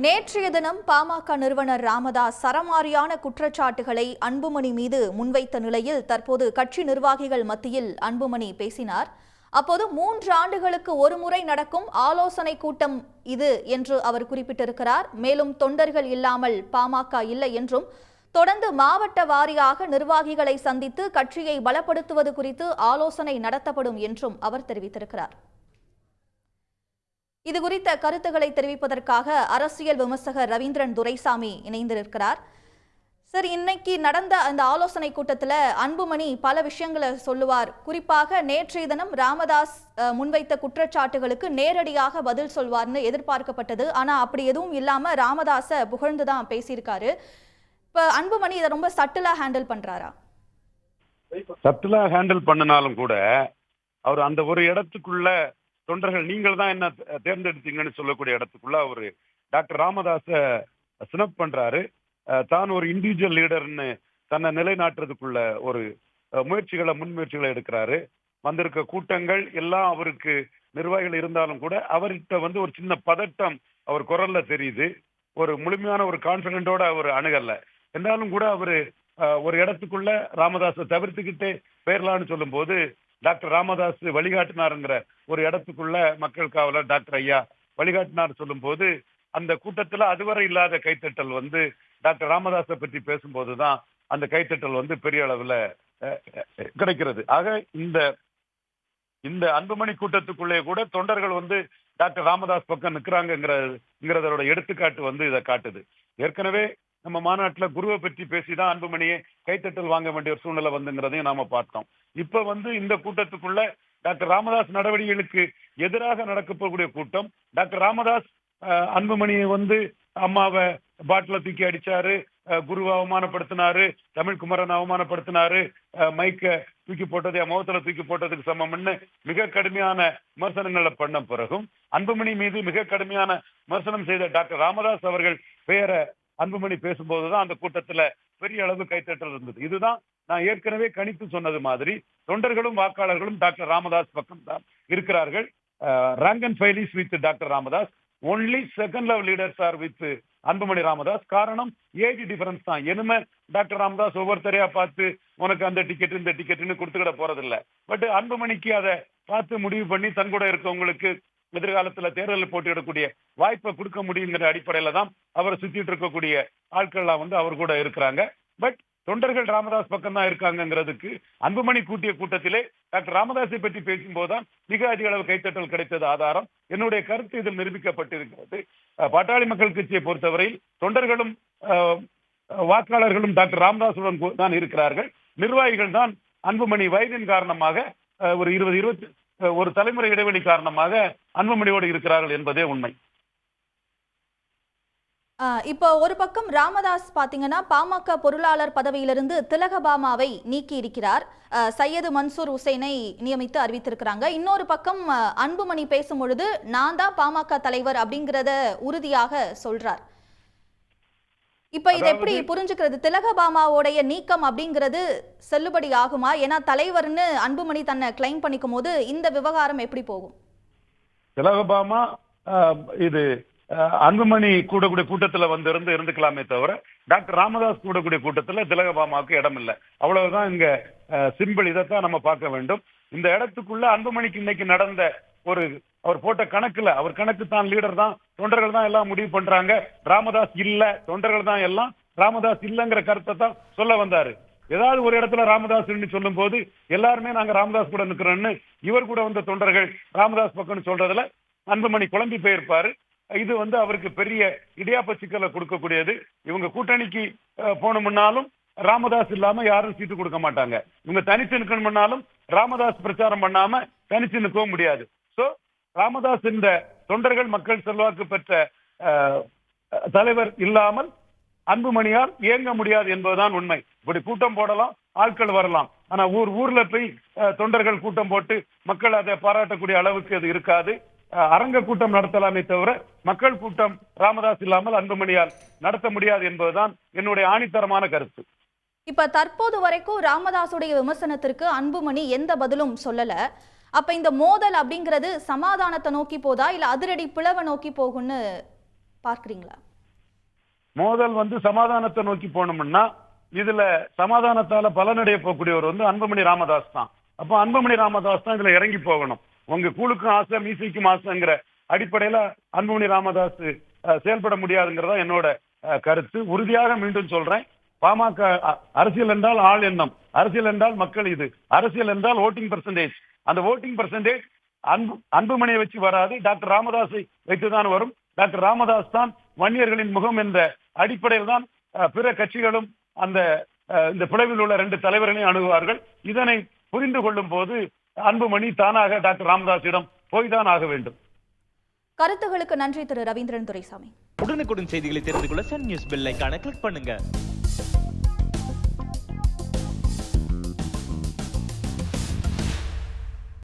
நேற்றைய தினம் பாமக நிறுவனர் ராமதாஸ் சரமாரியான குற்றச்சாட்டுகளை அன்புமணி மீது முன்வைத்த நிலையில் தற்போது கட்சி நிர்வாகிகள் மத்தியில் அன்புமணி பேசினார். அப்போது 3 ஆண்டுகளுக்கு ஒருமுறை நடக்கும் ஆலோசனை கூட்டம் இது என்று அவர் குறிப்பிட்டிருக்கிறார். மேலும் தொண்டர்கள் இல்லாமல் பாமக இல்லை என்றும் தொடர்ந்து மாவட்ட வாரியாக நிர்வாகிகளை சந்தித்து கட்சியை பலப்படுத்துவது குறித்து ஆலோசனை நடத்தப்படும் என்றும் அவர் தெரிவித்திருக்கிறார். இது குறித்த கருத்துக்களை தெரிவிப்பதற்காக அரசியல் விமர்சகர் ரவீந்திரன் துரைசாமி இணைந்திருக்கிறார். சார், இன்னைக்கு நடந்த அந்த ஆலோசனை கூட்டத்தில் அன்புமணி பல விஷயங்களை சொல்லுவார். குறிப்பாக நேற்றைய தினம் ராமதாஸ் முன்வைத்த குற்றச்சாட்டுகளுக்கு நேரடியாக பதில் சொல்வார்னு எதிர்பார்க்கப்பட்டது. ஆனால் அப்படி எதுவும் இல்லாமல் ராமதாஸை புகழ்ந்து தான் பேசியிருக்காரு. இப்போ அன்புமணி இதை ரொம்ப சட்டிலா ஹேண்டில் பண்றாரா? சட்டிலா ஹேண்டில் பண்ணினாலும் கூட அவர் அந்த ஒரு இடத்துக்குள்ள தொண்டர்கள் நீங்கள் தான் என்ன தேர்ந்தெடுத்தீங்கன்னு சொல்லக்கூடிய இடத்துக்குள்ள அவரு டாக்டர் ராமதாஸ சினப் பண்றாரு. தான் ஒரு இண்டிவிஜுவல் லீடர்னு தன்னை நிலைநாட்டுறதுக்குள்ள ஒரு முன்முயற்சிகளை எடுக்கிறாரு. வந்திருக்க கூட்டங்கள் எல்லாம் அவருக்கு நிர்வாகிகள் இருந்தாலும் கூட அவர்கிட்ட ஒரு சின்ன பதட்டம் அவர் குரல்ல தெரியுது. ஒரு முழுமையான ஒரு கான்பிடென்டோட அவர் அணுகல. என்றாலும் கூட அவரு ஒரு இடத்துக்குள்ள ராமதாஸை தவிர்த்துக்கிட்டே போயிடலான்னு சொல்லும் போது டாக்டர் ராமதாஸ் வழிகாட்டினாருங்கிற ஒரு இடத்துக்குள்ள மக்கள் காவலர் டாக்டர் ஐயா வழிகாட்டினார் சொல்லும் போது அந்த கூட்டத்துல அதுவரை இல்லாத கைத்தட்டல் டாக்டர் ராமதாஸை பற்றி பேசும்போதுதான் அந்த கைத்தட்டல் பெரிய அளவுல கிடைக்கிறது. ஆக இந்த அன்புமணி கூட்டத்துக்குள்ளே கூட தொண்டர்கள் டாக்டர் ராமதாஸ் பக்கம் நிற்கிறாங்கிறதோட எடுத்துக்காட்டு இதை காட்டுது. ஏற்கனவே நம்ம மாநாட்டுல குருவை பற்றி பேசிதான் அன்புமணியை கைத்தட்டல் வாங்க வேண்டிய ஒரு சூழ்நிலை வந்துங்கிறதையும் நாம பார்த்தோம். இப்ப இந்த கூட்டத்துக்குள்ள டாக்டர் ராமதாஸ் நடவடிக்கைகளுக்கு எதிராக நடக்கப்படக்கூடிய கூட்டம். டாக்டர் ராமதாஸ் அன்புமணியை அம்மாவை பாட்டில தூக்கி அடிச்சாரு, குருவை அவமானப்படுத்தினாரு, தமிழ்குமரன் அவமானப்படுத்தினாரு, மைக்க தூக்கி போட்டது முகத்துல தூக்கி போட்டதுக்கு சமம்னு மிக கடுமையான விமர்சனங்களை பண்ண பிறகும் அன்புமணி மீது மிக கடுமையான விமர்சனம் செய்த டாக்டர் ராமதாஸ் அவர்கள் பெயரை அன்புமணி பேசும்போதுதான் அந்த கூட்டத்துல பெரிய அளவு கைத்தட்டல் இருந்தது. இதுதான் நான் ஏற்கனவே கணித்து சொன்னது மாதிரி தொண்டர்களும் வாக்காளர்களும் டாக்டர் ராமதாஸ் பக்கம் தான் இருக்கிறார்கள். Rank and file is with doctor Ramadoss. Only second level leaders are with Anbumani Ramadoss. காரணம் ஏஜ் டிஃபரன்ஸ் தான். இனிமே டாக்டர் ராமதாஸ் ஒவ்வொருத்தரையா பார்த்து உனக்கு அந்த டிக்கெட் இந்த டிக்கெட்னு கொடுத்துக்கிட போறதில்ல. பட் அன்புமணிக்கு அதை பார்த்து முடிவு பண்ணி தன் கூட இருக்கவங்களுக்கு எதிர்காலத்துல தேர்தலில் போட்டியிடக்கூடிய வாய்ப்பை கொடுக்க முடியுங்கிற அடிப்படையில தான் அவரை சுத்திட்டு இருக்கக்கூடிய ஆட்கள்லாம் அவர் கூட இருக்கிறாங்க. பட் தொண்டர்கள் ராமதாஸ் பக்கம் தான் இருக்காங்கிறதுக்கு அன்புமணி கூட்டிய கூட்டத்திலே டாக்டர் ராமதாஸை பற்றி பேசும்போதுதான் மிக அதிக அளவு கைத்தட்டல் கிடைத்தது ஆதாரம். என்னுடைய கருத்து இதில் நிரூபிக்கப்பட்டிருக்கிறது. பாட்டாளி மக்கள் கட்சியை பொறுத்தவரையில் தொண்டர்களும் வாக்காளர்களும் டாக்டர் ராமதாஸுடன் தான் இருக்கிறார்கள். நிர்வாகிகள் தான் அன்புமணி வயதின் காரணமாக ஒரு தலைமுறை இடைவெளி காரணமாக அன்புமணியோடு இருக்கிறார்கள் என்பதே உண்மை. இப்போ ஒரு பக்கம் ராமதாஸ் பாத்தீங்கன்னா பாமக பொருளாளர் பதவியிலிருந்து திலகபாமாவை நீக்கி இருக்கிறார். சையது மன்சூர் ஹுசைனை நியமித்து அறிவித்திருக்கிறாங்க. இன்னொரு பக்கம் அன்புமணி பேசும் பொழுது நான் தான் பாமக தலைவர் அப்படிங்கிறத உறுதியாக சொல்றார். இப்ப இதை எப்படி புரிஞ்சுக்கிறது? திலகபாமாவுடைய நீக்கம் அப்படிங்கிறது செல்லுபடி ஆகுமா? ஏன்னா தலைவர்னு அன்புமணி தன்னை கிளைம் பண்ணிக்கும் போது இந்த விவகாரம் எப்படி போகும்? திலகபாமா இது அன்புமணி கூடக்கூடிய கூட்டத்துல இருந்துக்கலாமே தவிர டாக்டர் ராமதாஸ் கூடக்கூடிய கூட்டத்துல திலகபாமாவுக்கு இடம் இல்லை. அவ்வளவுதான் இங்க சிம்பிள். இதைத்தான் நம்ம பார்க்க வேண்டும். இந்த இடத்துக்குள்ள அன்புமணிக்கு இன்னைக்கு நடந்த அவர் போட்ட கணக்குல அவர் கணக்கு தான் லீடர் தான், தொண்டர்கள் தான் எல்லாம் முடிவு பண்றாங்க, ராமதாஸ் இல்ல, தொண்டர்கள் தான் எல்லாம், ராமதாஸ் இல்லங்கிற கருத்தை தான் சொல்ல வந்தாரு. ஏதாவது ஒரு இடத்துல ராமதாஸ் சொல்லும் போது எல்லாருமே நாங்க ராமதாஸ் கூட நிக்கிறோம்னு இவர் கூட வந்த தொண்டர்கள் ராமதாஸ் பக்கம்னு சொல்றதுல அன்புமணி குழம்பி போயிருப்பாரு. இது அவருக்கு பெரிய இடியாப்ப சிக்கலை கொடுக்கக்கூடியது. இவங்க கூட்டணிக்கு போனோம்னாலும் ராமதாஸ் இல்லாம யாரும் சீட்டு கொடுக்க மாட்டாங்க. இவங்க தனிச்சு நிக்கணும்னாலும் ராமதாஸ் பிரச்சாரம் பண்ணாம தனிச்சு நிற்கவும் முடியாது. சோ ராமதாஸ் இந்த தொண்டர்கள் மக்கள் செல்வாக்கு பெற்ற தலைவர் இல்லாமல் அன்புமணியால் இயங்க முடியாது என்பதுதான் உண்மை. இப்படி கூட்டம் போடலாம், ஆட்கள் வரலாம், ஆனா ஊர்ல போய் தொண்டர்கள் கூட்டம் போட்டு மக்கள் அதை பாராட்டக்கூடிய அளவுக்கு அது இருக்காது. அரங்க கூட்டம் நடத்தலாமே தவிர மக்கள் கூட்டம் ராமதாஸ் இல்லாமல் அன்புமணியால் நடத்த முடியாது என்பதுதான் என்னுடைய ஆணித்தரமான கருத்து. இப்ப தற்போது வரைக்கும் ராமதாசுடைய விமர்சனத்திற்கு அன்புமணி எந்த பதிலும் சொல்லல. அப்ப இந்த மோதல் அப்படிங்கிறது சமாதானத்தை நோக்கி போதா இல்ல அதிரடி பிளவை நோக்கி போகும்னு பார்க்கிறீங்களா? மோதல் வந்து சமாதானத்தை நோக்கி போனோம்னா இதுல சமாதானத்தால பலனடைய போகக்கூடியவர் வந்து அன்புமணி ராமதாஸ் தான். அப்போ அன்புமணி ராமதாஸ் தான் இதுல இறங்கி போகணும். உங்க கூழுக்கும் ஆசை மீசைக்கும் ஆசைங்கிற அடிப்படையில அன்புமணி ராமதாஸ் செயல்பட முடியாதுங்கிறதா என்னோட கருத்து. உறுதியாக மீண்டும் சொல்றேன், பாமக அரசியல் என்றால் ஆள் எண்ணம், அரசியல் என்றால் மக்கள், இது அரசியல் என்றால் ஓட்டிங் பெர்சன்டேஜ். அந்த ஓட்டிங் பெர்சன்டேஜ் அன்புமணியை வச்சு வராது, டாக்டர் ராமதாஸை வைத்துதான் வரும். டாக்டர் ராமதாஸ் தான் வன்னியர்களின் முகம் என்ற அடிப்படையில் தான் பிற கட்சிகளும் அந்த இந்த பிளவில் உள்ள 2 தலைவர்களையும் அணுகுவார்கள். இதனை புரிந்து கொள்ளும் போது அன்புமணி தானாக டாக்டர் ராமதாஸிடம் போய்தான் ஆக வேண்டும். கருத்துகளுக்கு நன்றி திரு ரவீந்திரன் துரைசாமி. உடனுக்குடன் செய்திகளை தெரிந்து கொள்ள சன் நியூஸ் பெல் ஐகானை கிளிக் பண்ணுங்க.